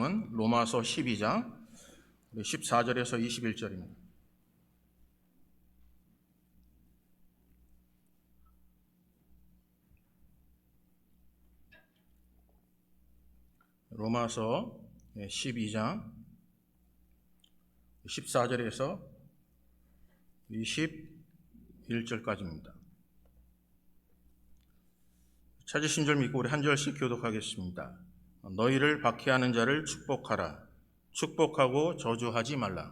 말씀은 로마서 12장 14절에서 21절입니다. 로마서 12장 14절에서 21절까지입니다. 찾으신 줄 믿고 우리 한 절씩 교독하겠습니다. 너희를 박해하는 자를 축복하라. 축복하고 저주하지 말라.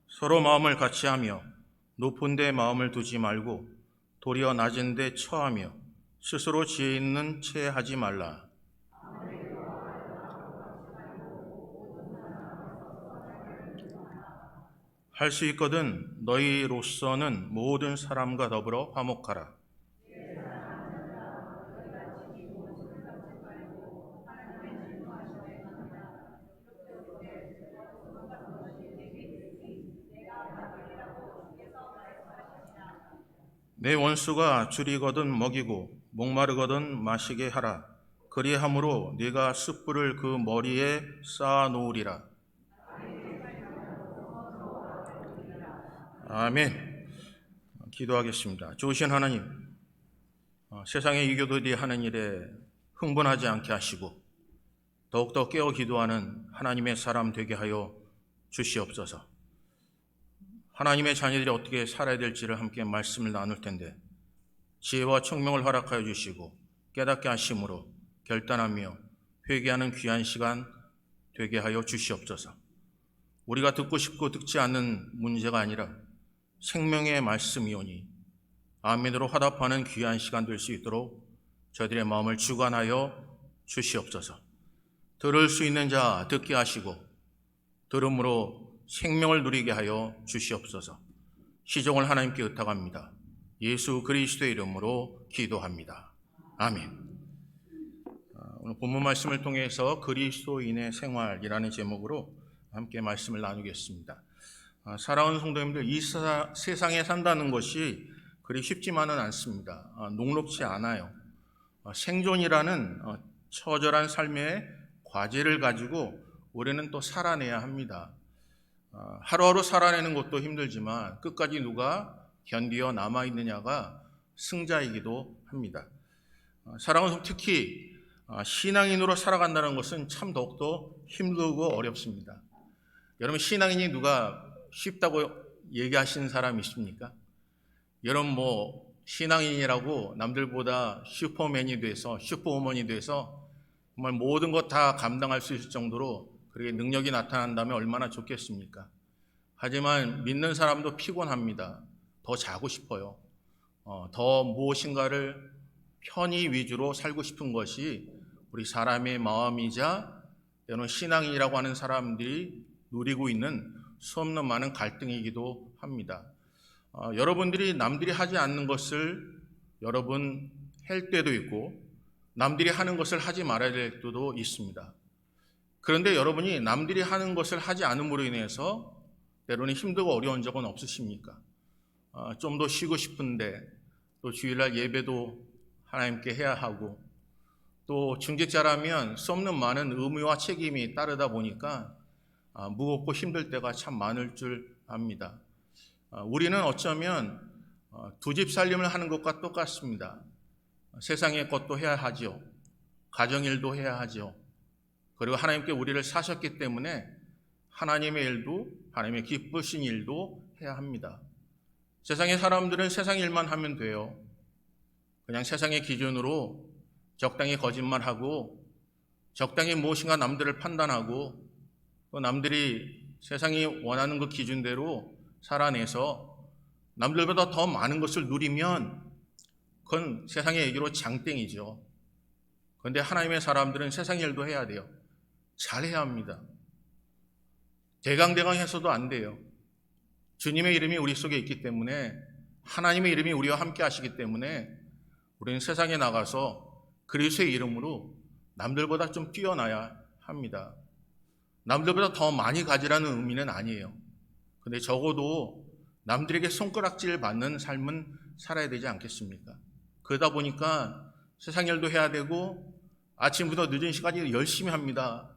서로 마음을 같이하며 높은 데 마음을 두지 말고 도리어 낮은 데 처하며 스스로 지혜 있는 채 하지 말라. 할 수 있거든 너희로서는 모든 사람과 더불어 화목하라. 내 원수가 줄이거든 먹이고 목마르거든 마시게 하라. 그리함으로 네가 숯불을 그 머리에 쌓아 놓으리라. 아멘. 기도하겠습니다. 좋으신 하나님, 세상의 이교도들이 하는 일에 흥분하지 않게 하시고 더욱더 깨어 기도하는 하나님의 사람 되게 하여 주시옵소서. 하나님의 자녀들이 어떻게 살아야 될지를 함께 말씀을 나눌 텐데 지혜와 총명을 허락하여 주시고 깨닫게 하심으로 결단하며 회개하는 귀한 시간 되게 하여 주시옵소서. 우리가 듣고 싶고 듣지 않는 문제가 아니라 생명의 말씀이오니 아멘으로 화답하는 귀한 시간 될 수 있도록 저희들의 마음을 주관하여 주시옵소서. 들을 수 있는 자 듣게 하시고 들음으로 생명을 누리게 하여 주시옵소서. 시종을 하나님께 의탁합니다. 예수 그리스도의 이름으로 기도합니다. 아멘. 오늘 본문 말씀을 통해서 그리스도인의 생활이라는 제목으로 함께 말씀을 나누겠습니다. 사랑하는 성도님들, 이 세상에 산다는 것이 그리 쉽지만은 않습니다. 녹록지 않아요. 생존이라는 처절한 삶의 과제를 가지고 우리는 또 살아내야 합니다. 하루하루 살아내는 것도 힘들지만 끝까지 누가 견디어 남아있느냐가 승자이기도 합니다. 사랑하는 성도, 특히 신앙인으로 살아간다는 것은 참 더욱더 힘들고 어렵습니다. 여러분, 신앙인이 누가 쉽다고 얘기하시는 사람이 있습니까? 여러분 신앙인이라고 남들보다 슈퍼맨이 돼서 슈퍼우먼이 돼서 정말 모든 것 다 감당할 수 있을 정도로 그렇게 능력이 나타난다면 얼마나 좋겠습니까? 하지만 믿는 사람도 피곤합니다. 더 자고 싶어요. 더 무엇인가를 편의 위주로 살고 싶은 것이 우리 사람의 마음이자 때로는 신앙인이라고 하는 사람들이 누리고 있는 수없는 많은 갈등이기도 합니다. 여러분들이 남들이 하지 않는 것을 여러분 할 때도 있고 남들이 하는 것을 하지 말아야 될 때도 있습니다. 그런데 여러분이 남들이 하는 것을 하지 않음으로 인해서 때로는 힘들고 어려운 적은 없으십니까? 좀 더 쉬고 싶은데 또 주일날 예배도 하나님께 해야 하고 또 중직자라면 수없는 많은 의무와 책임이 따르다 보니까 무겁고 힘들 때가 참 많을 줄 압니다. 우리는 어쩌면 두 집 살림을 하는 것과 똑같습니다. 세상의 것도 해야 하죠. 가정일도 해야 하죠. 그리고 하나님께 우리를 사셨기 때문에 하나님의 일도, 하나님의 기쁘신 일도 해야 합니다. 세상의 사람들은 세상 일만 하면 돼요. 그냥 세상의 기준으로 적당히 거짓말하고 적당히 무엇인가 남들을 판단하고 또 남들이 세상이 원하는 그 기준대로 살아내서 남들보다 더 많은 것을 누리면 그건 세상의 얘기로 장땡이죠. 그런데 하나님의 사람들은 세상 일도 해야 돼요. 잘해야 합니다. 대강대강해서도 안 돼요. 주님의 이름이 우리 속에 있기 때문에, 하나님의 이름이 우리와 함께 하시기 때문에 우리는 세상에 나가서 그리스도의 이름으로 남들보다 좀 뛰어나야 합니다. 남들보다 더 많이 가지라는 의미는 아니에요. 근데 적어도 남들에게 손가락질 받는 삶은 살아야 되지 않겠습니까? 그러다 보니까 세상 일도 해야 되고 아침부터 늦은 시까지 열심히 합니다.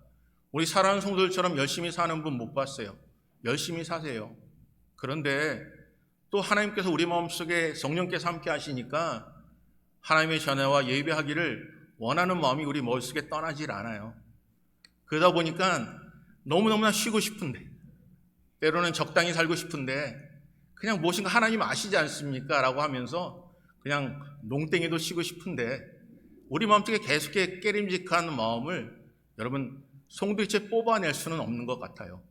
우리 사랑하는 성도들처럼 열심히 사는 분 못 봤어요. 열심히 사세요. 그런데 또 하나님께서 우리 마음속에 성령께서 함께 하시니까 하나님의 전야와 예배하기를 원하는 마음이 우리 머릿속에 떠나질 않아요. 그러다 보니까 너무너무나 쉬고 싶은데, 때로는 적당히 살고 싶은데 그냥 무엇인가 하나님 아시지 않습니까? 라고 하면서 그냥 농땡이도 치고 싶은데 우리 마음속에 계속해 깨림직한 마음을 여러분 송두리째 뽑아낼 수는 없는 것 같아요.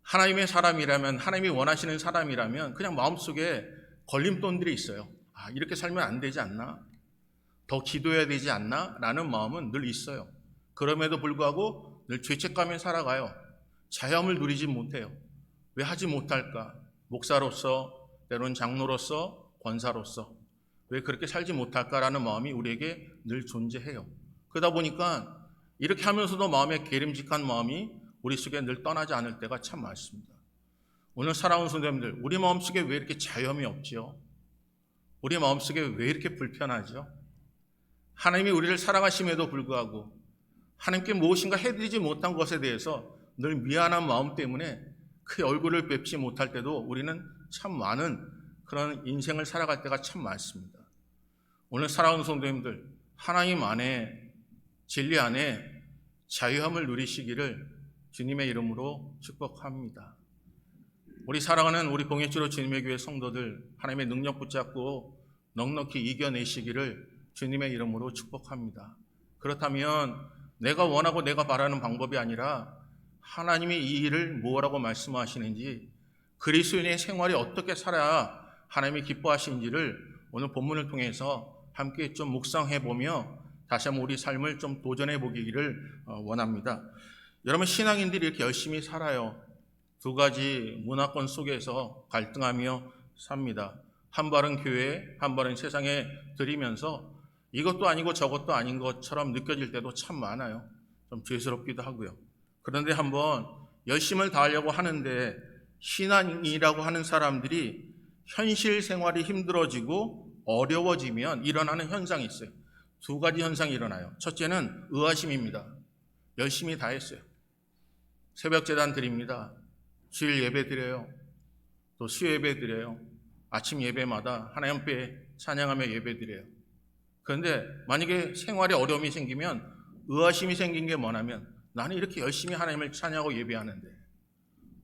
하나님의 사람이라면, 하나님이 원하시는 사람이라면 그냥 마음속에 걸림돌들이 있어요. 아, 이렇게 살면 안 되지 않나? 더 기도해야 되지 않나? 라는 마음은 늘 있어요. 그럼에도 불구하고 늘 죄책감에 살아가요. 자유함을 누리지 못해요. 왜 하지 못할까? 목사로서, 때로는 장로로서, 권사로서 왜 그렇게 살지 못할까라는 마음이 우리에게 늘 존재해요. 그러다 보니까 이렇게 하면서도 마음에 게림직한 마음이 우리 속에 늘 떠나지 않을 때가 참 많습니다. 오늘 사랑하는 성도님들, 우리 마음속에 왜 이렇게 자유함이 없지요? 우리 마음속에 왜 이렇게 불편하죠? 하나님이 우리를 사랑하심에도 불구하고 하나님께 무엇인가 해드리지 못한 것에 대해서 늘 미안한 마음 때문에 그 얼굴을 뵙지 못할 때도 우리는 참 많은 그런 인생을 살아갈 때가 참 많습니다. 오늘 사랑하는 성도님들, 하나님 안에, 진리 안에 자유함을 누리시기를 주님의 이름으로 축복합니다. 우리 사랑하는 우리 봉해주로 주님의 교회 성도들, 하나님의 능력 붙잡고 넉넉히 이겨내시기를 주님의 이름으로 축복합니다. 그렇다면 내가 원하고 내가 바라는 방법이 아니라 하나님이 이 일을 뭐라고 말씀하시는지, 그리스도인의 생활이 어떻게 살아야 하나님이 기뻐하시는지를 오늘 본문을 통해서 함께 좀 묵상해보며 다시 한번 우리 삶을 좀 도전해보기를 원합니다. 여러분, 신앙인들이 이렇게 열심히 살아요. 두 가지 문화권 속에서 갈등하며 삽니다. 한 발은 교회에, 한 발은 세상에 들이면서 이것도 아니고 저것도 아닌 것처럼 느껴질 때도 참 많아요. 좀 죄스럽기도 하고요. 그런데 한번 열심을 다하려고 하는데 신앙이라고 하는 사람들이 현실 생활이 힘들어지고 어려워지면 일어나는 현상이 있어요. 두 가지 현상이 일어나요. 첫째는 의아심입니다. 열심히 다 했어요. 새벽 제단 드립니다. 주일 예배 드려요. 또 수요 예배 드려요. 아침 예배마다 하나님 앞에 찬양하며 예배 드려요. 그런데 만약에 생활에 어려움이 생기면 의아심이 생긴 게 뭐냐면 나는 이렇게 열심히 하나님을 찬양하고 예배하는데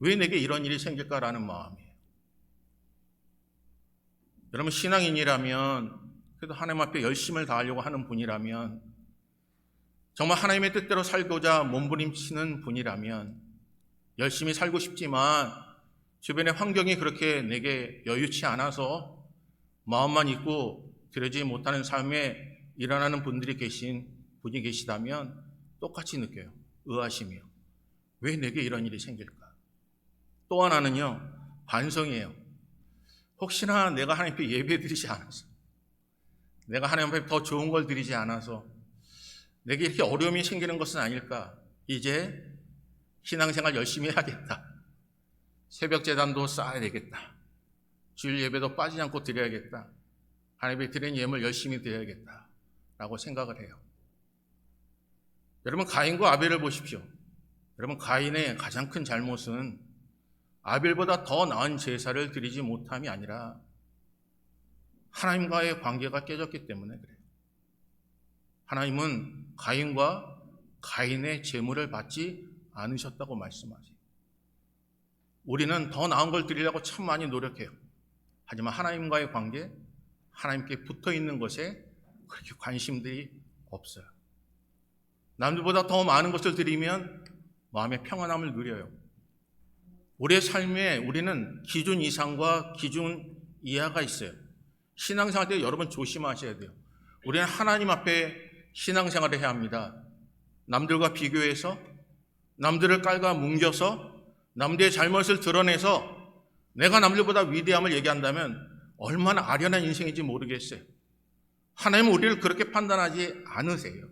왜 내게 이런 일이 생길까라는 마음이에요. 여러분, 신앙인이라면, 그래도 하나님 앞에 열심을 다하려고 하는 분이라면, 정말 하나님의 뜻대로 살고자 몸부림치는 분이라면, 열심히 살고 싶지만 주변의 환경이 그렇게 내게 여유치 않아서 마음만 있고 들여지지 못하는 삶에 일어나는 분이 계시다면 똑같이 느껴요. 의아심이요. 왜 내게 이런 일이 생길까? 또 하나는요, 반성이에요. 혹시나 내가 하나님 앞에 예배 드리지 않아서, 내가 하나님 앞에 더 좋은 걸 드리지 않아서 내게 이렇게 어려움이 생기는 것은 아닐까? 이제 신앙생활 열심히 해야겠다. 새벽 제단도 쌓아야 되겠다. 주일 예배도 빠지지 않고 드려야겠다. 하나님께 드린 예물 열심히 드려야겠다. 라고 생각을 해요. 여러분, 가인과 아벨을 보십시오. 여러분, 가인의 가장 큰 잘못은 아벨보다 더 나은 제사를 드리지 못함이 아니라 하나님과의 관계가 깨졌기 때문에 그래요. 하나님은 가인과 가인의 제물을 받지 않으셨다고 말씀하세요. 우리는 더 나은 걸 드리려고 참 많이 노력해요. 하지만 하나님과의 관계, 하나님께 붙어 있는 것에 그렇게 관심들이 없어요. 남들보다 더 많은 것을 드리면 마음의 평안함을 누려요. 우리의 삶에 우리는 기준 이상과 기준 이하가 있어요. 신앙생활 때 여러분 조심하셔야 돼요. 우리는 하나님 앞에 신앙생활을 해야 합니다. 남들과 비교해서, 남들을 깔아 뭉겨서, 남들의 잘못을 드러내서 내가 남들보다 위대함을 얘기한다면 얼마나 아련한 인생인지 모르겠어요. 하나님은 우리를 그렇게 판단하지 않으세요.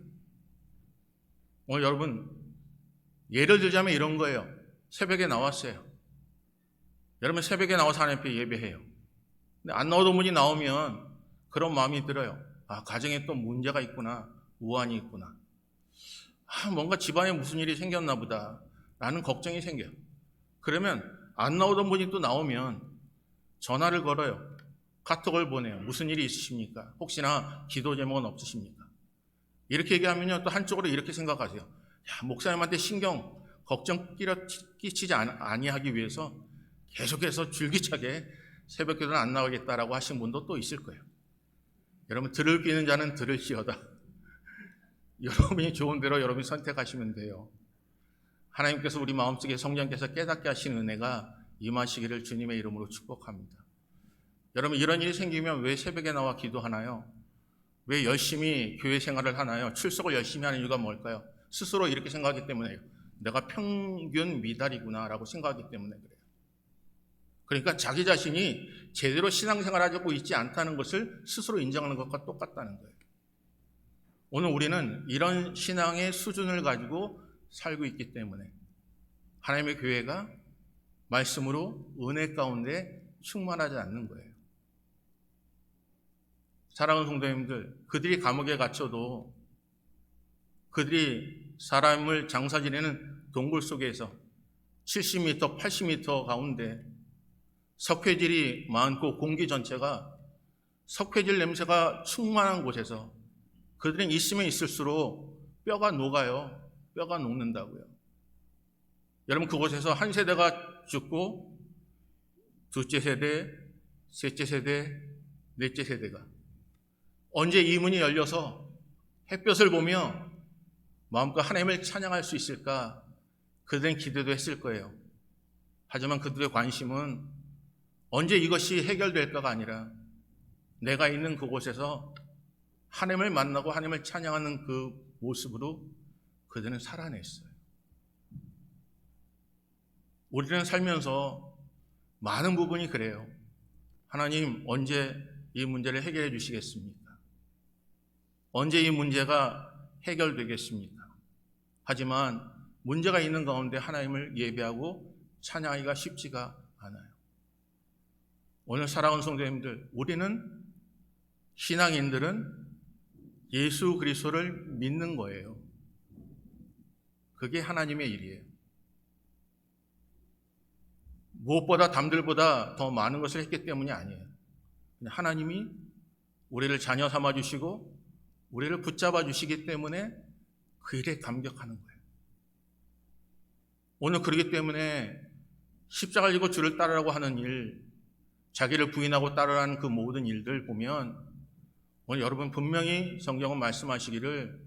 오늘 여러분, 예를 들자면 이런 거예요. 새벽에 나왔어요. 여러분, 새벽에 나와서 하나님 앞에 예배해요. 근데 안 나오던 분이 나오면 그런 마음이 들어요. 가정에 또 문제가 있구나, 우환이 있구나. 뭔가 집안에 무슨 일이 생겼나 보다 라는 걱정이 생겨요. 그러면 안 나오던 분이 또 나오면 전화를 걸어요. 카톡을 보내요. 무슨 일이 있으십니까? 혹시나 기도 제목은 없으십니까? 이렇게 얘기하면요, 또 한쪽으로 이렇게 생각하세요. 목사님한테 걱정 끼치지 아니하기 위해서 계속해서 줄기차게 새벽 기도는 안 나오겠다라고 하신 분도 또 있을 거예요. 여러분, 들을 귀는 자는 들을지어다. 여러분이 좋은 대로 여러분이 선택하시면 돼요. 하나님께서 우리 마음속에 성령께서 깨닫게 하시는 은혜가 임하시기를 주님의 이름으로 축복합니다. 여러분, 이런 일이 생기면 왜 새벽에 나와 기도하나요? 왜 열심히 교회 생활을 하나요? 출석을 열심히 하는 이유가 뭘까요? 스스로 이렇게 생각하기 때문에요. 내가 평균 미달이구나 라고 생각하기 때문에 그래요. 그러니까 자기 자신이 제대로 신앙생활을 하고 있지 않다는 것을 스스로 인정하는 것과 똑같다는 거예요. 오늘 우리는 이런 신앙의 수준을 가지고 살고 있기 때문에 하나님의 교회가 말씀으로 은혜 가운데 충만하지 않는 거예요. 사랑하는 성도님들, 그들이 감옥에 갇혀도 그들이 사람을 장사 지내는 동굴 속에서 70m, 80m 가운데 석회질이 많고 공기 전체가 석회질 냄새가 충만한 곳에서 그들은 있으면 있을수록 뼈가 녹아요. 뼈가 녹는다고요. 여러분, 그곳에서 한 세대가 죽고 둘째 세대, 셋째 세대, 넷째 세대가 언제 이 문이 열려서 햇볕을 보며 마음껏 하나님을 찬양할 수 있을까? 그들은 기대도 했을 거예요. 하지만 그들의 관심은 언제 이것이 해결될까가 아니라 내가 있는 그곳에서 하나님을 만나고 하나님을 찬양하는 그 모습으로 그들은 살아냈어요. 우리는 살면서 많은 부분이 그래요. 하나님, 언제 이 문제를 해결해 주시겠습니까? 언제 이 문제가 해결되겠습니까? 하지만 문제가 있는 가운데 하나님을 예배하고 찬양하기가 쉽지가 않아요. 오늘 사랑하는 성도님들, 우리는 신앙인들은 예수 그리스도를 믿는 거예요. 그게 하나님의 일이에요. 무엇보다 남들보다 더 많은 것을 했기 때문이 아니에요. 하나님이 우리를 자녀 삼아 주시고 우리를 붙잡아 주시기 때문에 그 일에 감격하는 거예요. 오늘 그렇기 때문에 십자가를 지고 주를 따르라고 하는 일, 자기를 부인하고 따르라는 그 모든 일들 보면 오늘 여러분 분명히 성경은 말씀하시기를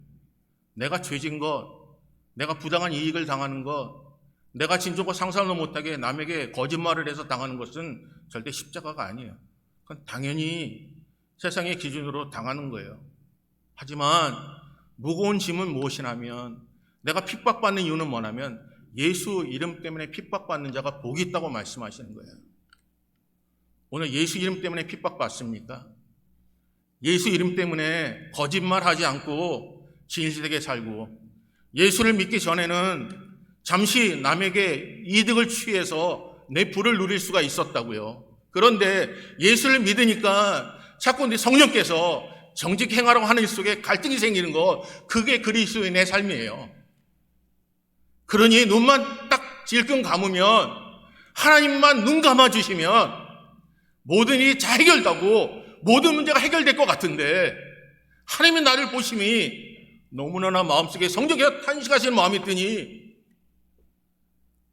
내가 죄진 것, 내가 부당한 이익을 당하는 것, 내가 진정과 상상도 못하게 남에게 거짓말을 해서 당하는 것은 절대 십자가가 아니에요. 그건 당연히 세상의 기준으로 당하는 거예요. 하지만 무거운 짐은 무엇이냐면 내가 핍박받는 이유는 뭐냐면 예수 이름 때문에 핍박받는 자가 복이 있다고 말씀하시는 거예요. 오늘 예수 이름 때문에 핍박받습니까? 예수 이름 때문에 거짓말하지 않고 진실되게 살고 예수를 믿기 전에는 잠시 남에게 이득을 취해서 내 부를 누릴 수가 있었다고요. 그런데 예수를 믿으니까 자꾸 내 성령께서 정직 행하라고 하는 일 속에 갈등이 생기는 거, 그게 그리스도인의 삶이에요. 그러니 눈만 딱 질끈 감으면 하나님만 눈 감아주시면 모든 일이 다 해결되고 모든 문제가 해결될 것 같은데 하나님이 나를 보심이 너무나 마음속에 성령께서 탄식하시는 마음이 드니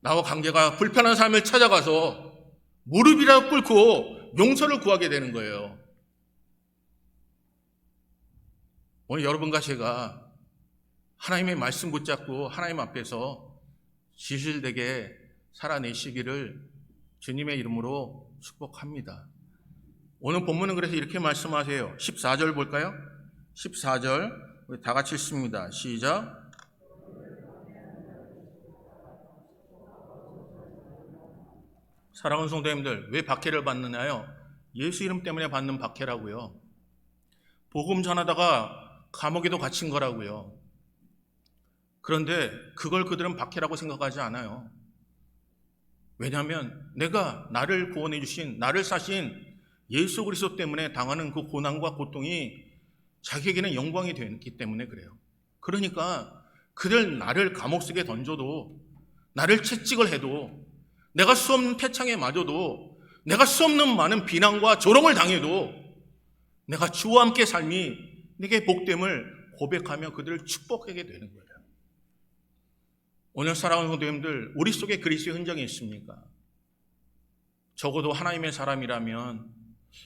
나와 관계가 불편한 삶을 찾아가서 무릎이라도 꿇고 용서를 구하게 되는 거예요. 오늘 여러분과 제가 하나님의 말씀 붙잡고 하나님 앞에서 진실되게 살아내시기를 주님의 이름으로 축복합니다. 오늘 본문은 그래서 이렇게 말씀하세요. 14절 볼까요? 14절 우리 다 같이 읽습니다. 시작. 사랑하는 성도님들, 왜 박해를 받느냐요? 예수 이름 때문에 받는 박해라고요. 복음 전하다가 감옥에도 갇힌 거라고요. 그런데 그걸 그들은 박해라고 생각하지 않아요. 왜냐하면 내가 나를 구원해 주신, 나를 사신 예수 그리스도 때문에 당하는 그 고난과 고통이 자기에게는 영광이 되기 때문에 그래요. 그러니까 그들 나를 감옥 속에 던져도, 나를 채찍을 해도, 내가 수없는 태창에 맞아도, 내가 수없는 많은 비난과 조롱을 당해도 내가 주와 함께 삶이 내게 복됨을 고백하며 그들을 축복하게 되는 거예요. 오늘 사랑하는 성도님들, 우리 속에 그리스도의 흔적이 있습니까? 적어도 하나님의 사람이라면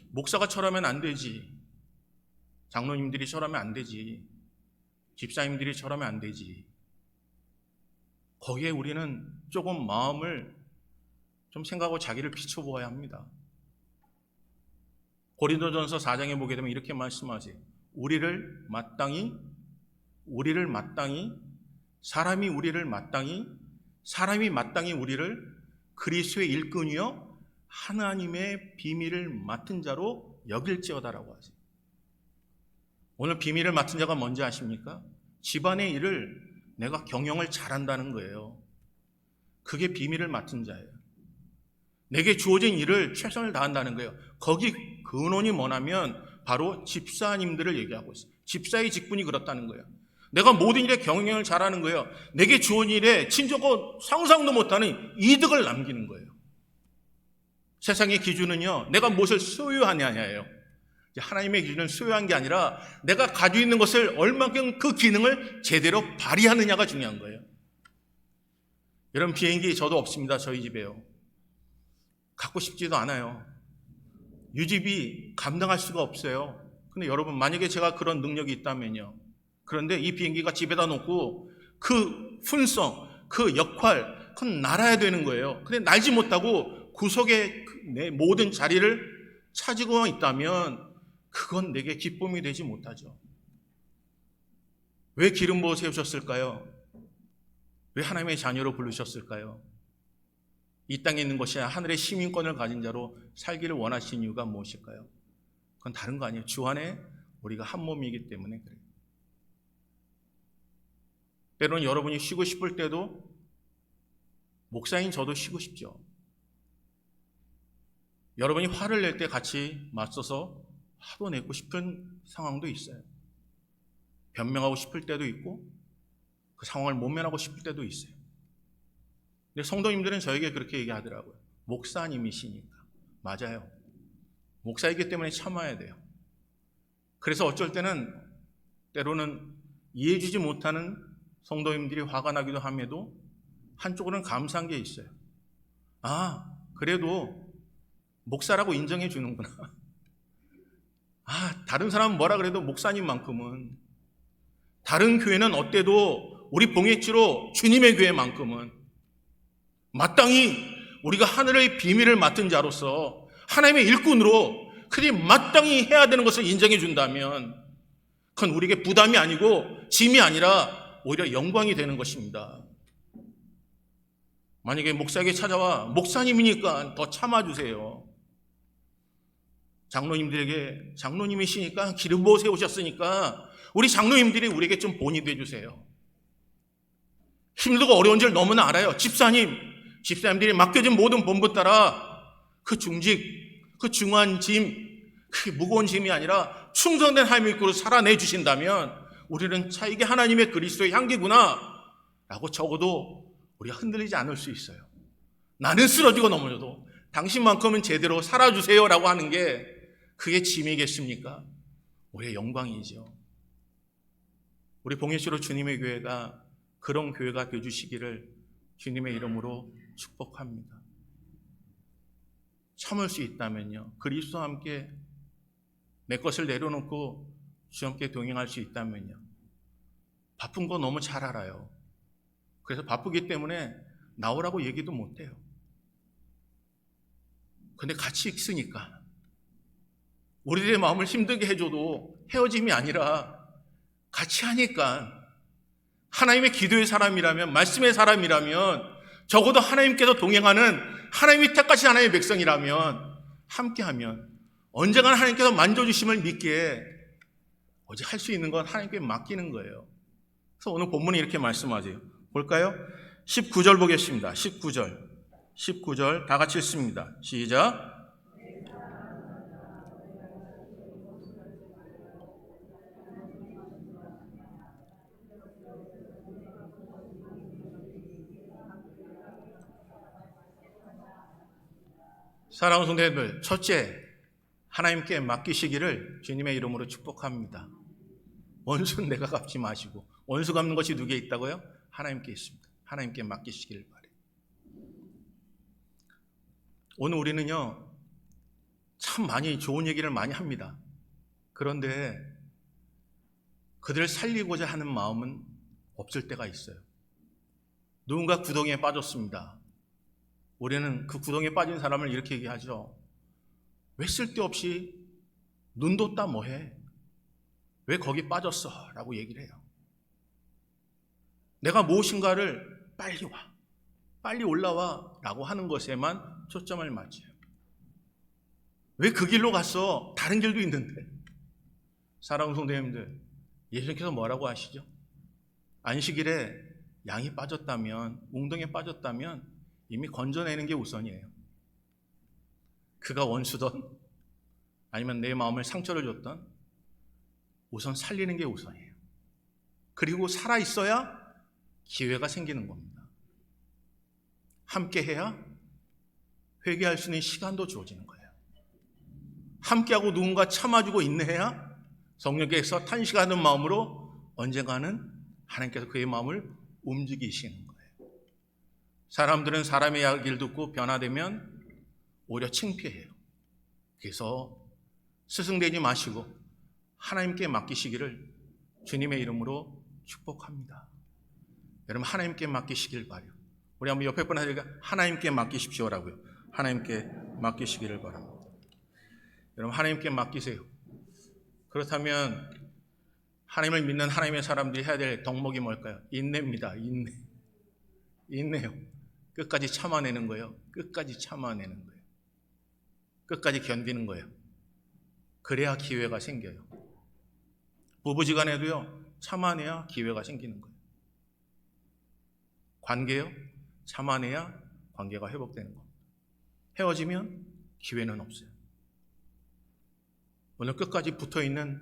목사가 처라면 안 되지, 장로님들이 처라면 안 되지, 집사님들이 처라면 안 되지. 거기에 우리는 조금 마음을 좀 생각하고 자기를 비춰보아야 합니다. 고린도전서 4장에 보게 되면 이렇게 말씀하세요. 우리를 마땅히 사람이 마땅히 우리를 그리스도의 일꾼이요 하나님의 비밀을 맡은 자로 여길지어다라고 하세요. 오늘 비밀을 맡은 자가 뭔지 아십니까? 집안의 일을 내가 경영을 잘한다는 거예요. 그게 비밀을 맡은 자예요. 내게 주어진 일을 최선을 다한다는 거예요. 거기 근원이 뭐냐면 바로 집사님들을 얘기하고 있어요. 집사의 직분이 그렇다는 거예요. 내가 모든 일에 경영을 잘하는 거예요. 내게 주어진 일에 친족과 상상도 못하는 이득을 남기는 거예요. 세상의 기준은요, 내가 무엇을 소유하냐예요. 하나님의 기준은 소유한 게 아니라 내가 가지고 있는 것을 얼마큼 그 기능을 제대로 발휘하느냐가 중요한 거예요. 여러분, 비행기 저도 없습니다. 저희 집에요. 갖고 싶지도 않아요. 유지비 감당할 수가 없어요. 근데 여러분, 만약에 제가 그런 능력이 있다면요, 그런데 이 비행기가 집에다 놓고 그 fun성, 그 역할, 그건 날아야 되는 거예요. 근데 날지 못하고 구석에 내 모든 자리를 차지고 있다면 그건 내게 기쁨이 되지 못하죠. 왜 기름 부어 세우셨을까요? 왜 하나님의 자녀로 부르셨을까요? 이 땅에 있는 것이 아니라 하늘의 시민권을 가진 자로 살기를 원하신 이유가 무엇일까요? 그건 다른 거 아니에요. 주 안에 우리가 한 몸이기 때문에 그래요. 때로는 여러분이 쉬고 싶을 때도 목사인 저도 쉬고 싶죠. 여러분이 화를 낼 때 같이 맞서서 화도 내고 싶은 상황도 있어요. 변명하고 싶을 때도 있고 그 상황을 모면하고 싶을 때도 있어요. 근데 성도님들은 저에게 그렇게 얘기하더라고요. 목사님이시니까. 맞아요. 목사이기 때문에 참아야 돼요. 그래서 어쩔 때로는 이해해주지 못하는 성도님들이 화가 나기도 함에도 한쪽으로는 감사한 게 있어요. 아, 그래도 목사라고 인정해 주는구나. 아, 다른 사람은 뭐라 그래도 목사님만큼은, 다른 교회는 어때도 우리 봉해치로 주님의 교회만큼은 마땅히 우리가 하늘의 비밀을 맡은 자로서 하나님의 일꾼으로 그들이 마땅히 해야 되는 것을 인정해 준다면 그건 우리에게 부담이 아니고 짐이 아니라 오히려 영광이 되는 것입니다. 만약에 목사에게 찾아와 목사님이니까 더 참아주세요. 장로님들에게 장로님이시니까 기름 부어 세우셨으니까 우리 장로님들이 우리에게 좀 본이 돼주세요. 힘들고 어려운 줄 너무나 알아요. 집사님들이 맡겨진 모든 본분 따라 그 중직, 그 중한 짐, 그게 무거운 짐이 아니라 충성된 하나님의 일꾼으로 살아내 주신다면 우리는 차 이게 하나님의 그리스도의 향기구나 라고 적어도 우리가 흔들리지 않을 수 있어요. 나는 쓰러지고 넘어져도 당신만큼은 제대로 살아주세요 라고 하는 게 그게 짐이겠습니까? 우리의 영광이죠. 우리 봉해시로 주님의 교회가 그런 교회가 되어주시기를 주님의 이름으로 축복합니다. 참을 수 있다면요, 그리스도와 함께 내 것을 내려놓고 주와 함께 동행할 수 있다면요, 바쁜 거 너무 잘 알아요. 그래서 바쁘기 때문에 나오라고 얘기도 못해요. 근데 같이 있으니까 우리들의 마음을 힘들게 해줘도 헤어짐이 아니라 같이 하니까, 하나님의 기도의 사람이라면, 말씀의 사람이라면, 적어도 하나님께서 동행하는 하나님이 택하신 하나님의 백성이라면 함께하면 언젠가는 하나님께서 만져주심을 믿기에 오직 할 수 있는 건 하나님께 맡기는 거예요. 그래서 오늘 본문이 이렇게 말씀하세요. 볼까요? 19절 보겠습니다. 19절 다 같이 읽습니다. 시작. 사랑하는 성도님들, 첫째, 하나님께 맡기시기를 주님의 이름으로 축복합니다. 원수는 내가 갚지 마시고, 원수 갚는 것이 누구에 있다고요? 하나님께 있습니다. 하나님께 맡기시기를 바래요. 오늘 우리는요, 참 많이 좋은 얘기를 많이 합니다. 그런데 그들을 살리고자 하는 마음은 없을 때가 있어요. 누군가 구덩이에 빠졌습니다. 우리는 그 구덩이에 빠진 사람을 이렇게 얘기하죠. 왜 쓸데없이 눈 뒀다 뭐해? 왜 거기 빠졌어? 라고 얘기를 해요. 내가 무엇인가를 빨리 와, 빨리 올라와 라고 하는 것에만 초점을 맞춰요. 왜 그 길로 갔어? 다른 길도 있는데. 사랑하는 성도님들, 예수님께서 뭐라고 하시죠? 안식일에 양이 빠졌다면, 웅덩이에 빠졌다면 이미 건져내는 게 우선이에요. 그가 원수든 아니면 내 마음을 상처를 줬던 우선 살리는 게 우선이에요. 그리고 살아있어야 기회가 생기는 겁니다. 함께 해야 회개할 수 있는 시간도 주어지는 거예요. 함께하고 누군가 참아주고 인내해야 성령께서 탄식하는 마음으로 언젠가는 하나님께서 그의 마음을 움직이시는 거예요. 사람들은 사람의 이야기를 듣고 변화되면 오히려 창피해요. 그래서 스승되지 마시고 하나님께 맡기시기를 주님의 이름으로 축복합니다. 여러분, 하나님께 맡기시길 바라요. 우리 한번 옆에 분한테 하나님께 맡기십시오라고요. 하나님께 맡기시기를 바랍니다. 여러분, 하나님께 맡기세요. 그렇다면 하나님을 믿는 하나님의 사람들이 해야 될 덕목이 뭘까요? 인내입니다. 인내요. 끝까지 참아내는 거예요. 끝까지 참아내는 거예요. 끝까지 견디는 거예요. 그래야 기회가 생겨요. 부부지간에도요, 참아내야 기회가 생기는 거예요. 관계요, 참아내야 관계가 회복되는 겁니다. 헤어지면 기회는 없어요. 오늘 끝까지 붙어있는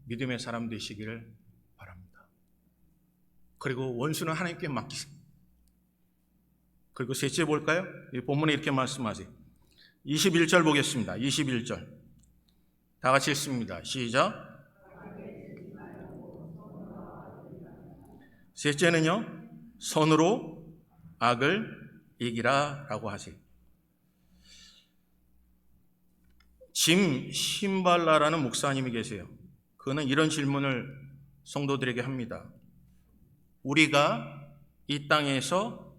믿음의 사람 되시기를 바랍니다. 그리고 원수는 하나님께 맡기세요. 그리고 셋째 볼까요? 이 본문에 이렇게 말씀하세요. 21절 보겠습니다. 21절 다 같이 읽습니다. 시작. 셋째는요, 선으로 악을 이기라 라고 하세요. 짐 신발라라는 목사님이 계세요. 그는 이런 질문을 성도들에게 합니다. 우리가 이 땅에서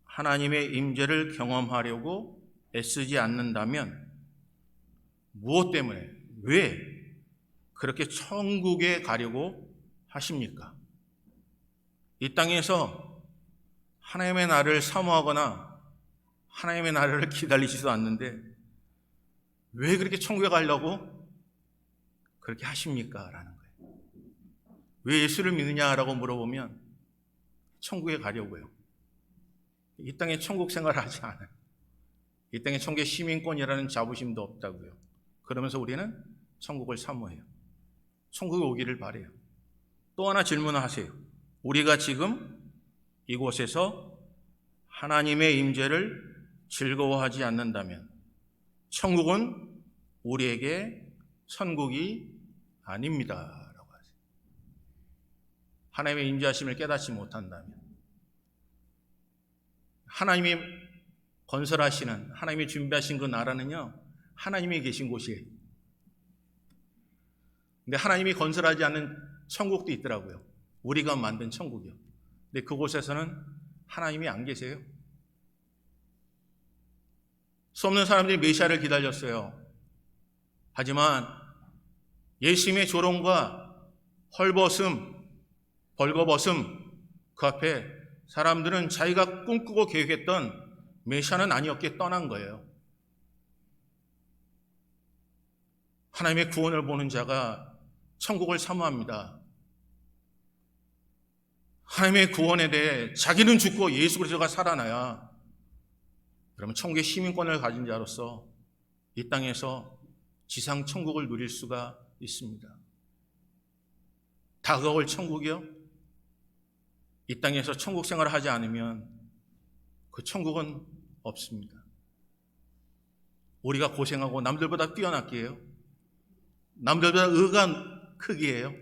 하나님의 임재를 경험하려고 애쓰지 않는다면 무엇 때문에, 왜 그렇게 천국에 가려고 하십니까? 이 땅에서 하나님의 나라를 사모하거나 하나님의 나라를 기다리지도 않는데 왜 그렇게 천국에 가려고 그렇게 하십니까? 라는 거예요. 왜 예수를 믿느냐라고 물어보면 천국에 가려고요. 이 땅에 천국 생활을 하지 않아요. 이 땅에 천국의 시민권이라는 자부심도 없다고요. 그러면서 우리는 천국을 사모해요. 천국에 오기를 바라요. 또 하나 질문을 하세요. 우리가 지금 이곳에서 하나님의 임재를 즐거워하지 않는다면 천국은 우리에게 천국이 아닙니다 라고 하세요. 하나님의 임재하심을 깨닫지 못한다면, 하나님이 건설하시는, 하나님이 준비하신 그 나라는요, 하나님이 계신 곳이에요. 근데 하나님이 건설하지 않는 천국도 있더라고요. 우리가 만든 천국이요. 근데 그곳에서는 하나님이 안 계세요. 수 없는 사람들이 메시아를 기다렸어요. 하지만 예수님의 조롱과 헐벗음, 벌거벗음 그 앞에 사람들은 자기가 꿈꾸고 계획했던 메시아는 아니었기에 떠난 거예요. 하나님의 구원을 보는 자가 천국을 사모합니다. 하나님의 구원에 대해 자기는 죽고 예수 그리스도가 살아나야 그러면 천국의 시민권을 가진 자로서 이 땅에서 지상 천국을 누릴 수가 있습니다. 다가올 천국이요? 이 땅에서 천국 생활을 하지 않으면 그 천국은 없습니다. 우리가 고생하고 남들보다 뛰어났기에요? 남들보다 의가 크기에요?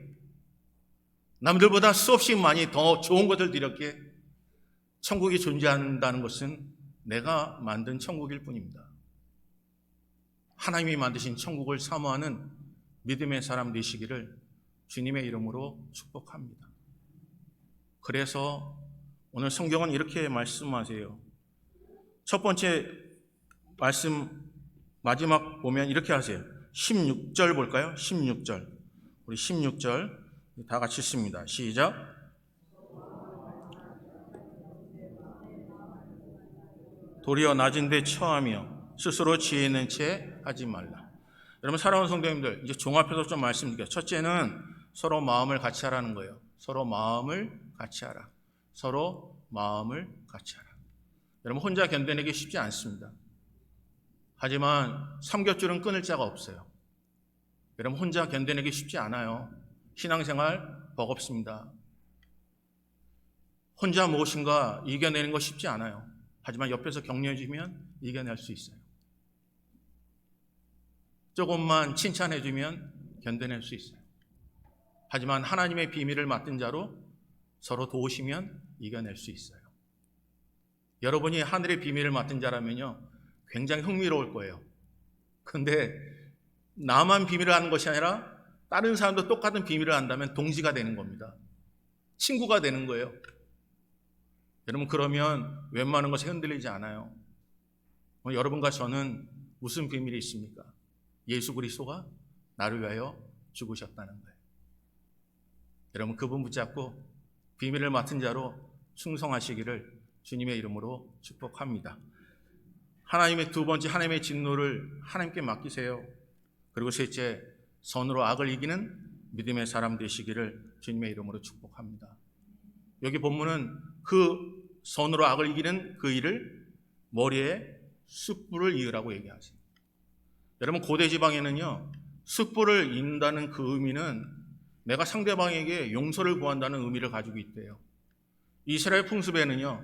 남들보다 수없이 많이 더 좋은 것을 드렸기에? 천국이 존재한다는 것은 내가 만든 천국일 뿐입니다. 하나님이 만드신 천국을 사모하는 믿음의 사람 되시기를 주님의 이름으로 축복합니다. 그래서 오늘 성경은 이렇게 말씀하세요. 첫 번째 말씀 마지막 보면 이렇게 하세요. 16절 볼까요? 16절. 우리 16절 다 같이 읽습니다. 시작. 도리어 낮은 데 처하며 스스로 지혜 있는 채 하지 말라. 여러분 사랑하는 성도님들, 이제 종합해서 좀 말씀드릴게요. 첫째는 서로 마음을 같이 하라는 거예요. 서로 마음을 같이 하라. 서로 마음을 같이 하라. 여러분 혼자 견뎌내기 쉽지 않습니다. 하지만 삼겹줄은 끊을 자가 없어요. 여러분 혼자 견뎌내기 쉽지 않아요. 신앙생활 버겁습니다. 혼자 무엇인가 이겨내는 거 쉽지 않아요. 하지만 옆에서 격려해 주면 이겨낼 수 있어요. 조금만 칭찬해 주면 견뎌낼 수 있어요. 하지만 하나님의 비밀을 맡은 자로 서로 도우시면 이겨낼 수 있어요. 여러분이 하늘의 비밀을 맡은 자라면요, 굉장히 흥미로울 거예요. 그런데 나만 비밀을 아는 것이 아니라 다른 사람도 똑같은 비밀을 안다면 동지가 되는 겁니다. 친구가 되는 거예요. 여러분 그러면 웬만한 것에 흔들리지 않아요. 여러분과 저는 무슨 비밀이 있습니까? 예수 그리스도가 나를 위하여 죽으셨다는 거예요. 여러분 그분 붙잡고 비밀을 맡은 자로 충성하시기를 주님의 이름으로 축복합니다. 하나님의 두 번째, 하나님의 진노를 하나님께 맡기세요. 그리고 셋째, 선으로 악을 이기는 믿음의 사람 되시기를 주님의 이름으로 축복합니다. 여기 본문은 그 선으로 악을 이기는 그 일을 머리에 숯불을 이으라고 얘기하세요. 여러분 고대 지방에는요, 숯불을 이는다는 그 의미는 내가 상대방에게 용서를 구한다는 의미를 가지고 있대요. 이스라엘 풍습에는요,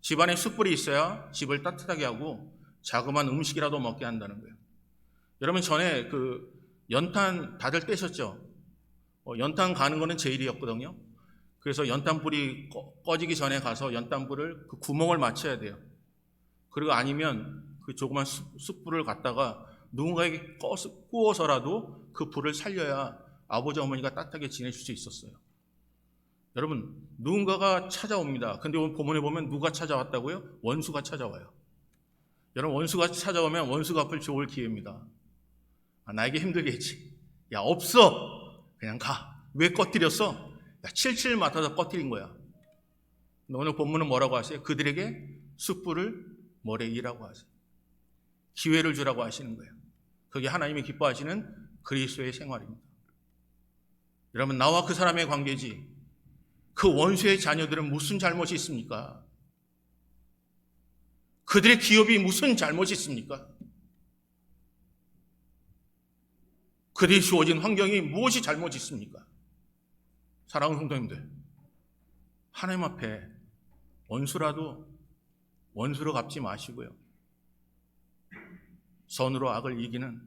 집안에 숯불이 있어야 집을 따뜻하게 하고 자그마한 음식이라도 먹게 한다는 거예요. 여러분 전에 그 연탄 다들 떼셨죠? 연탄 가는 거는 제일이었거든요. 그래서 연탄불이 꺼지기 전에 가서 연탄불을 그 구멍을 맞춰야 돼요. 그리고 아니면 그 조그만 숯불을 갖다가 누군가에게 구워서라도 그 불을 살려야 아버지 어머니가 따뜻하게 지내실 수 있었어요. 여러분 누군가가 찾아옵니다. 근데 오늘 본문에 보면 누가 찾아왔다고요? 원수가 찾아와요. 여러분 원수가 찾아오면 원수 갚을 좋을 기회입니다. 나에게 힘들게 했지. 야 없어. 그냥 가. 왜 꺼뜨렸어? 야, 칠칠 맡아서 꺼뜨린 거야. 오늘 본문은 뭐라고 하세요? 그들에게 숯불을 머리에 이라고 하세요. 기회를 주라고 하시는 거예요. 그게 하나님이 기뻐하시는 그리스도의 생활입니다. 여러분 나와 그 사람의 관계지 그 원수의 자녀들은 무슨 잘못이 있습니까? 그들의 기업이 무슨 잘못이 있습니까? 그들이 주어진 환경이 무엇이 잘못이 있습니까? 사랑하는 성도님들, 하나님 앞에 원수라도 원수로 갚지 마시고요. 선으로 악을 이기는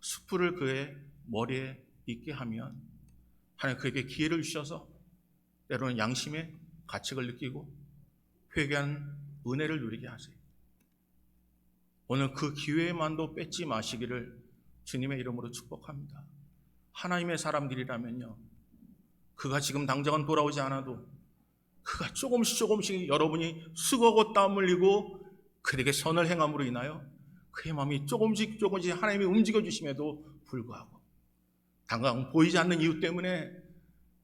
숯불을 그의 머리에 있게 하면 하나님 그에게 기회를 주셔서 때로는 양심의 가책을 느끼고 회개한 은혜를 누리게 하세요. 오늘 그 기회만도 뺏지 마시기를 주님의 이름으로 축복합니다. 하나님의 사람들이라면요, 그가 지금 당장은 돌아오지 않아도 그가 조금씩 여러분이 수고하고 땀 흘리고 그에게 선을 행함으로 인하여 그의 마음이 조금씩 하나님이 움직여 주심에도 불구하고 당장 보이지 않는 이유 때문에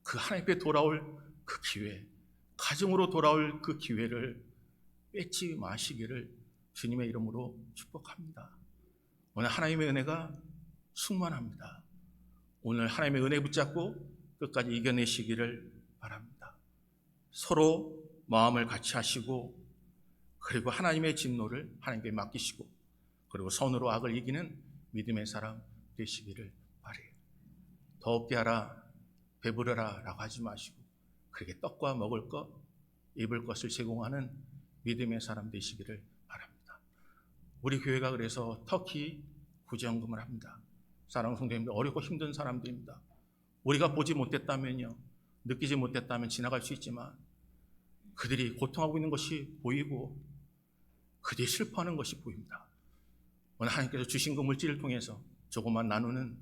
그 하나님께 돌아올 그 기회, 가정으로 돌아올 그 기회를 뺏지 마시기를 주님의 이름으로 축복합니다. 오늘 하나님의 은혜가 충만합니다. 오늘 하나님의 은혜 붙잡고 끝까지 이겨내시기를 바랍니다. 서로 마음을 같이 하시고 그리고 하나님의 진노를 하나님께 맡기시고 그리고 선으로 악을 이기는 믿음의 사람 되시기를 바라요. 더 없게 하라, 배부르라 라고 하지 마시고 그렇게 떡과 먹을 것, 입을 것을 제공하는 믿음의 사람 되시기를 바랍니다. 우리 교회가 그래서 터키 구제연금을 합니다. 사랑하는 성도님들, 어렵고 힘든 사람들입니다. 우리가 보지 못했다면요, 느끼지 못했다면 지나갈 수 있지만 그들이 고통하고 있는 것이 보이고 그들이 슬퍼하는 것이 보입니다. 오늘 하나님께서 주신 그 물질을 통해서 조금만 나누는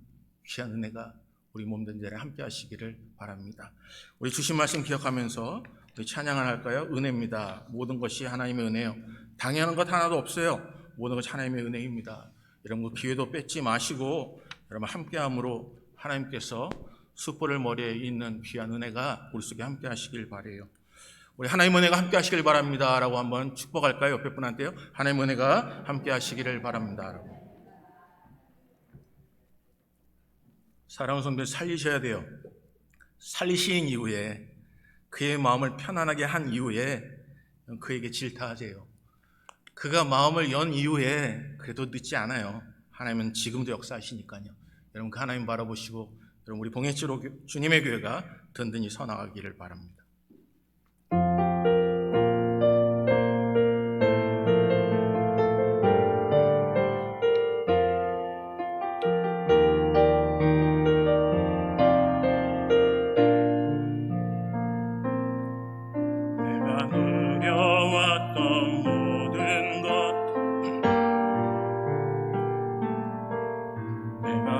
귀한 은혜가 우리 몸된 자리에 함께 하시기를 바랍니다. 우리 주신 말씀 기억하면서 우리 찬양을 할까요? 은혜입니다. 모든 것이 하나님의 은혜요. 당연한 것 하나도 없어요. 모든 것이 하나님의 은혜입니다. 여러분, 기회도 뺏지 마시고 여러분 함께함으로 하나님께서 숯불을 머리에 있는 귀한 은혜가 우리 속에 함께 하시길 바라요. 우리 하나님 은혜가 함께 하시길 바랍니다 라고 한번 축복할까요? 옆에 분한테요. 하나님 은혜가 함께 하시기를 바랍니다 라고. 사랑하는 성도들, 살리셔야 돼요. 살리신 이후에, 그의 마음을 편안하게 한 이후에 그에게 질타하세요. 그가 마음을 연 이후에 그래도 늦지 않아요. 하나님은 지금도 역사하시니까요. 여러분, 그 하나님 바라보시고 여러분, 우리 봉해치로 주님의 교회가 든든히 서나가기를 바랍니다.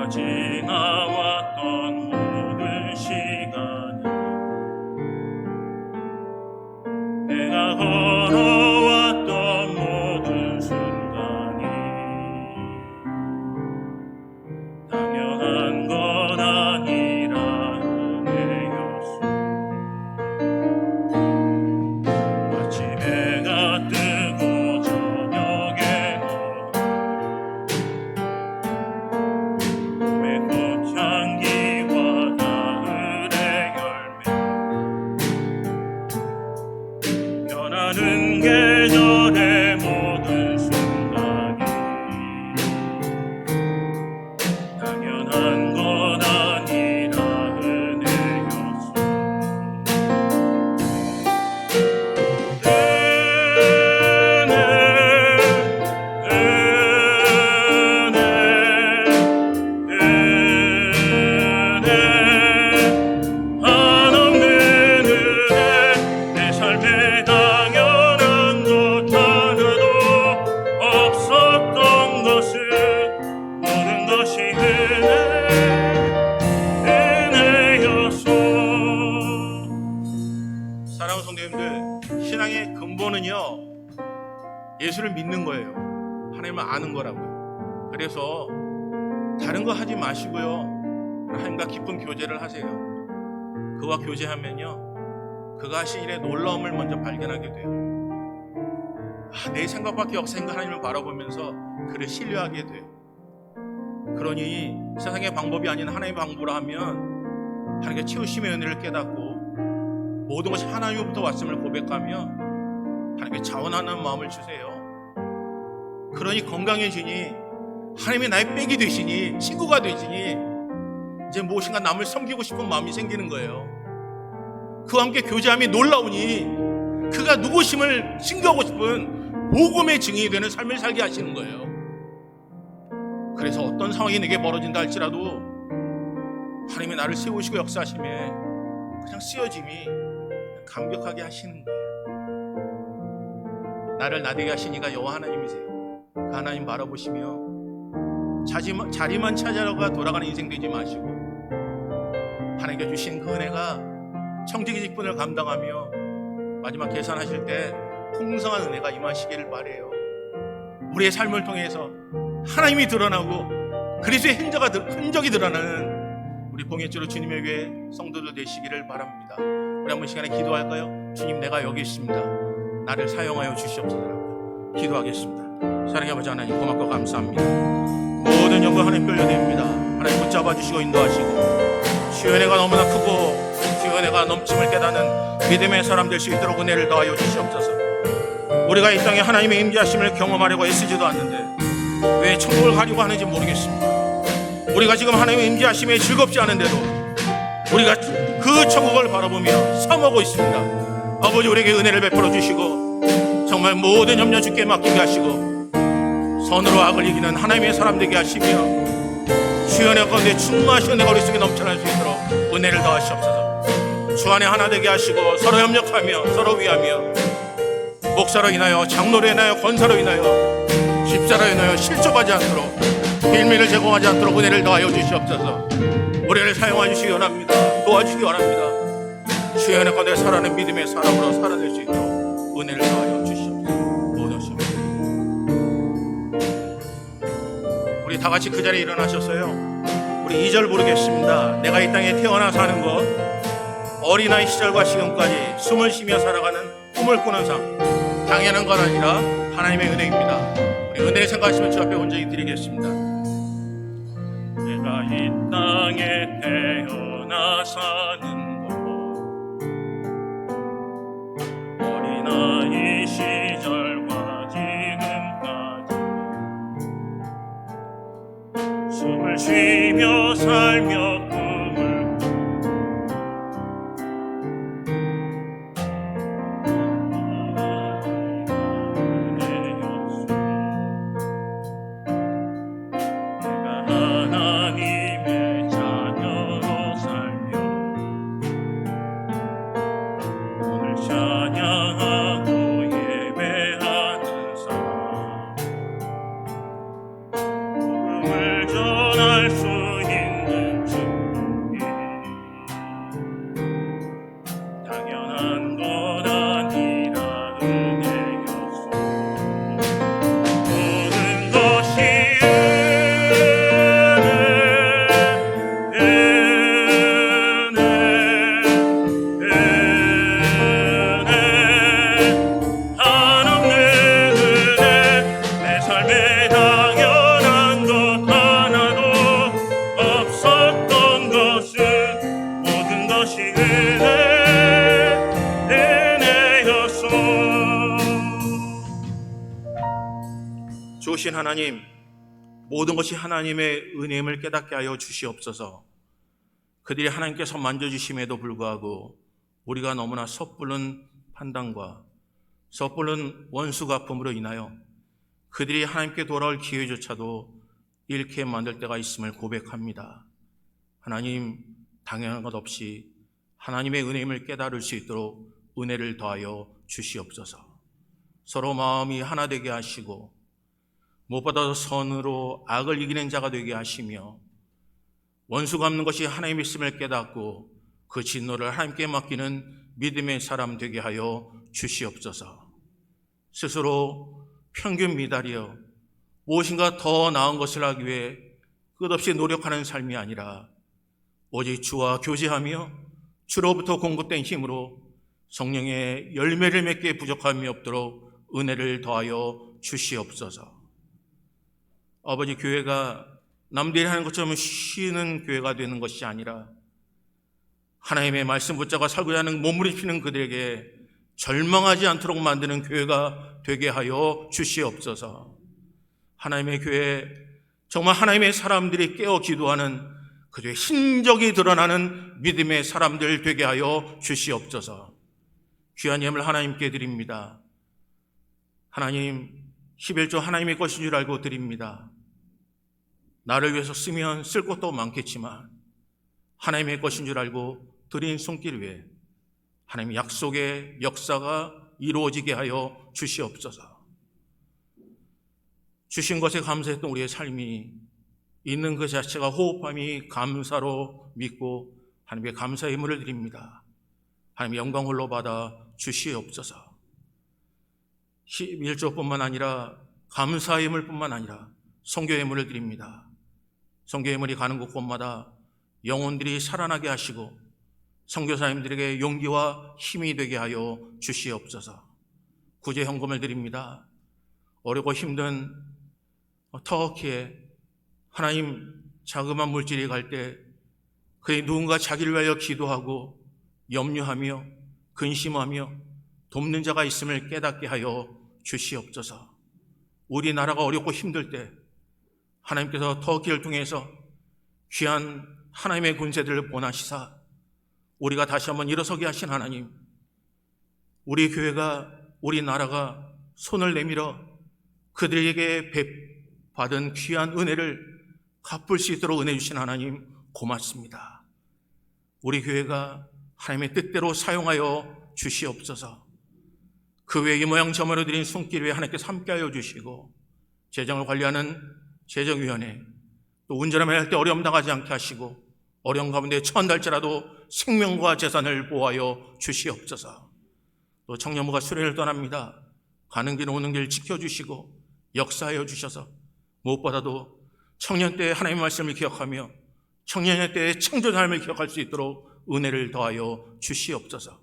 지나왔던 모든 시간이, 내가 걸어왔던 모든 순간이 당연한 건 아니라 은혜였소. 아침에 해가 뜨고 저녁에 꽃향기와 가을의 열매, 변하는 계절의 모든 순간이 당연한 건 아니라 은혜였소. 사랑하는 성도님들, 신앙의 근본은요, 예수를 믿는 거예요. 하나님을 아는 거라고요. 그래서 다른 거 하지 마시고요, 하나님과 깊은 교제를 하세요. 그와 교제하면요, 그가 하신 일의 놀라움을 먼저 발견하게 돼요. 내 생각밖에 없는 하나님을 바라보면서 그를 신뢰하게 돼요. 그러니 세상의 방법이 아닌 하나님의 방법으로 하면 하나님의 치유심의 은혜를 깨닫고 모든 것이 하나님으로부터 왔음을 고백하며 하나님께 자원하는 마음을 주세요. 그러니 건강해지니, 하나님이 나의 백이 되시니, 친구가 되시니, 이제 무엇인가 남을 섬기고 싶은 마음이 생기는 거예요. 그와 함께 교제함이 놀라우니 그가 누구심을 신고하고 싶은 복음의 증인이 되는 삶을 살게 하시는 거예요. 그래서 어떤 상황이 내게 벌어진다 할지라도 하나님이 나를 세우시고 역사하심에 그냥 쓰여짐이 감격하게 하시는 거예요. 나를 나대게 하신 이가 여호와 하나님이세요. 그 하나님 바라보시며 자리만 찾아가 돌아가는 인생 되지 마시고 하나님께 주신 그 은혜가 청지기 직분을 감당하며 마지막 계산하실 때 풍성한 은혜가 임하시기를 바라요. 우리의 삶을 통해서 하나님이 드러나고 그리스도의 흔적이 드러나는 우리 봉해주로 주님의 교회 성도들 되시기를 바랍니다. 우리 한번 시간에 기도할까요? 주님, 내가 여기 있습니다. 나를 사용하여 주시옵소서. 기도하겠습니다. 사랑의 아버지 하나님, 고맙고 감사합니다. 모든 영광 하나님 끌려냅니다. 하나님 붙잡아 주시고 인도하시고 주의 은혜가 너무나 크고 주의 은혜가 넘침을 깨닫는 믿음의 사람 될 수 있도록 은혜를 더하여 주시옵소서. 우리가 이 땅에 하나님의 임재하심을 경험하려고 애쓰지도 않는데 왜 천국을 가려고 하는지 모르겠습니다. 우리가 지금 하나님의 임재하심에 즐겁지 않은데도 우리가 그 천국을 바라보며 삼하고 있습니다. 아버지, 우리에게 은혜를 베풀어 주시고 정말 모든 염려 주께 맡기게 하시고 선으로 악을 이기는 하나님의 사람 되게 하시며 주의 은혜 가운데 충만하신 은혜가 우리 속에 넘쳐날 수 있도록 은혜를 더하시옵소서. 주 안에 하나 되게 하시고 서로 협력하며 서로 위하며 목사로 인하여 장로로 인하여 권사로 인하여 집사로 인하여 실족하지 않도록 빌미를 제공하지 않도록 은혜를 더하여 주시옵소서. 우리를 사용하 주시기 원합니다. 도와주시기 원합니다. 주의 은혜 가운데 살아가는 믿음의 사람으로 살아낼 수 있도록 은혜를 더하여 주시옵소서. 우리 다 같이 그 자리에 일어나셨어요. 우리 2절 부르겠습니다. 내가 이 땅에 태어나 사는 것, 어린아이 시절과 지금까지 숨을 쉬며 살아가는 꿈을 꾸는 삶, 당연한 건 아니라 하나님의 은혜입니다. 우리 은혜를 생각하시면 주 앞에 온전히 드리겠습니다. 내가 이 땅에 태어나 사는 것, 어린아이 시절과 지금까지 숨을 쉬며 살며 꿈을 꾸는 내가 하나님의 자녀로 살며 오늘 찬양하고 예배하는 삶, 복음을 전할 수 있는 축복이 당연한 것 아니라 은혜였소. 모든 것이 한없는 은혜, 내 삶에 당연한 것 하나도 없었던 것은 모든 것이 은혜였소. 좋으신 하나님, 모든 것이 하나님의 은혜임을 깨닫게 하여 주시옵소서. 그들이 하나님께서 만져주심에도 불구하고 우리가 너무나 섣부른 판단과 섣부른 원수 갚음으로 인하여 그들이 하나님께 돌아올 기회조차도 잃게 만들 때가 있음을 고백합니다. 하나님, 당연한 것 없이 하나님의 은혜임을 깨달을 수 있도록 은혜를 더하여 주시옵소서. 서로 마음이 하나 되게 하시고 무엇보다도 선으로 악을 이기는 자가 되게 하시며 원수 갚는 것이 하나님 있음을 깨닫고 그 진노를 하나님께 맡기는 믿음의 사람 되게 하여 주시옵소서. 스스로 평균 미달이여 무엇인가 더 나은 것을 하기 위해 끝없이 노력하는 삶이 아니라 오직 주와 교제하며 주로부터 공급된 힘으로 성령의 열매를 맺기에 부족함이 없도록 은혜를 더하여 주시옵소서. 아버지, 교회가 남들이 하는 것처럼 쉬는 교회가 되는 것이 아니라 하나님의 말씀 붙잡아 살고자 하는 몸부림치는 그들에게 절망하지 않도록 만드는 교회가 되게 하여 주시옵소서. 하나님의 교회, 정말 하나님의 사람들이 깨어 기도하는 그들의 신적이 드러나는 믿음의 사람들 되게 하여 주시옵소서. 귀한 예물 하나님께 드립니다. 하나님, 11조 하나님의 것인 줄 알고 드립니다. 나를 위해서 쓰면 쓸 것도 많겠지만 하나님의 것인 줄 알고 드린 손길 위에 하나님의 약속의 역사가 이루어지게 하여 주시옵소서. 주신 것에 감사했던 우리의 삶이 있는 그 자체가 호흡함이 감사로 믿고 하나님의 감사의 예물을 드립니다. 하나님의 영광 홀로 받아 주시옵소서. 11조뿐만 아니라 감사의 예물뿐만 아니라 선교 예물을 드립니다. 선교 예물이 가는 곳곳마다 영혼들이 살아나게 하시고 선교사님들에게 용기와 힘이 되게 하여 주시옵소서. 구제 헌금을 드립니다. 어렵고 힘든 터키에 하나님, 자그마한 물질이 갈 때 그의 누군가 자기를 위하여 기도하고 염려하며 근심하며 돕는 자가 있음을 깨닫게 하여 주시옵소서. 우리나라가 어렵고 힘들 때 하나님께서 터키를 통해서 귀한 하나님의 군세들을 보내시사 우리가 다시 한번 일어서게 하신 하나님, 우리 교회가, 우리 나라가 손을 내밀어 그들에게 받은 귀한 은혜를 갚을 수 있도록 은혜 주신 하나님 고맙습니다. 우리 교회가 하나님의 뜻대로 사용하여 주시옵소서. 그 외에 이 모양 저모로 드린 손길 위에 하나님께서 함께하여 주시고 재정을 관리하는 재정위원회, 또 운전하며 할 때 어려움 당하지 않게 하시고 어려운 가운데 처한달지라도 생명과 재산을 보호하여 주시옵소서. 또 청년부가 수련을 떠납니다. 가는 길 오는 길 지켜주시고 역사하여 주셔서 무엇보다도 청년 때의 하나님의 말씀을 기억하며 청년의 때의 창조의 삶을 기억할 수 있도록 은혜를 더하여 주시옵소서.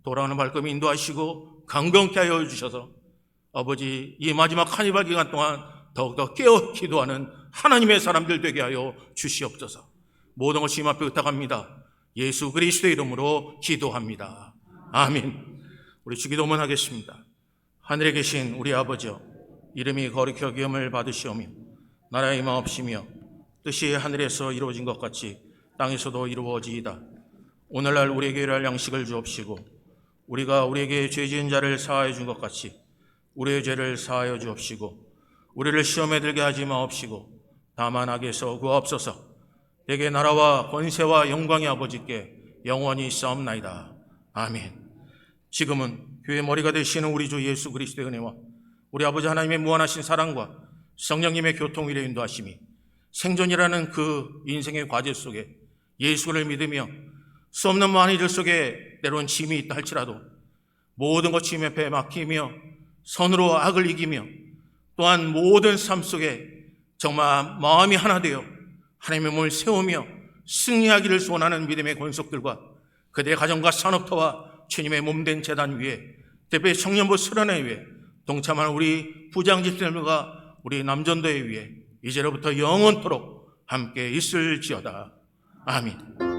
돌아오는 발걸음 인도하시고 강건케 하여 주셔서 아버지 이 마지막 카니발 기간 동안 더욱더 깨어 기도하는 하나님의 사람들 되게 하여 주시옵소서. 모든 것이 임 앞에 의탁합니다. 예수 그리스도의 이름으로 기도합니다. 아멘. 우리 주기도문 하겠습니다. 하늘에 계신 우리 아버지여, 이름이 거룩히 여김을 받으시오며 나라의 임하옵시며 뜻이 하늘에서 이루어진 것 같이 땅에서도 이루어지이다. 오늘날 우리에게 일할 양식을 주옵시고 우리가 우리에게 죄 지은 자를 사하여 준 것 같이 우리의 죄를 사하여 주옵시고 우리를 시험에 들게 하지 마옵시고 다만 악에서 구하옵소서. 내게 나라와 권세와 영광의 아버지께 영원히 있사옵나이다. 아멘. 지금은 교회 머리가 되시는 우리 주 예수 그리스도의 은혜와 우리 아버지 하나님의 무한하신 사랑과 성령님의 교통일에 인도하심이 생존이라는 그 인생의 과제 속에 예수를 믿으며 수없는 많은 일들 속에 때론 짐이 있다 할지라도 모든 것 짐 앞에 맡기며 선으로 악을 이기며 또한 모든 삶 속에 정말 마음이 하나 되어 하나님의 몸을 세우며 승리하기를 소원하는 믿음의 권속들과 그들의 가정과 산업터와 주님의 몸된 재단 위에 특별히 청년부 수련회 위에 동참하는 우리 부장집사님과 우리 남전도회 위에 이제로부터 영원토록 함께 있을지어다. 아멘.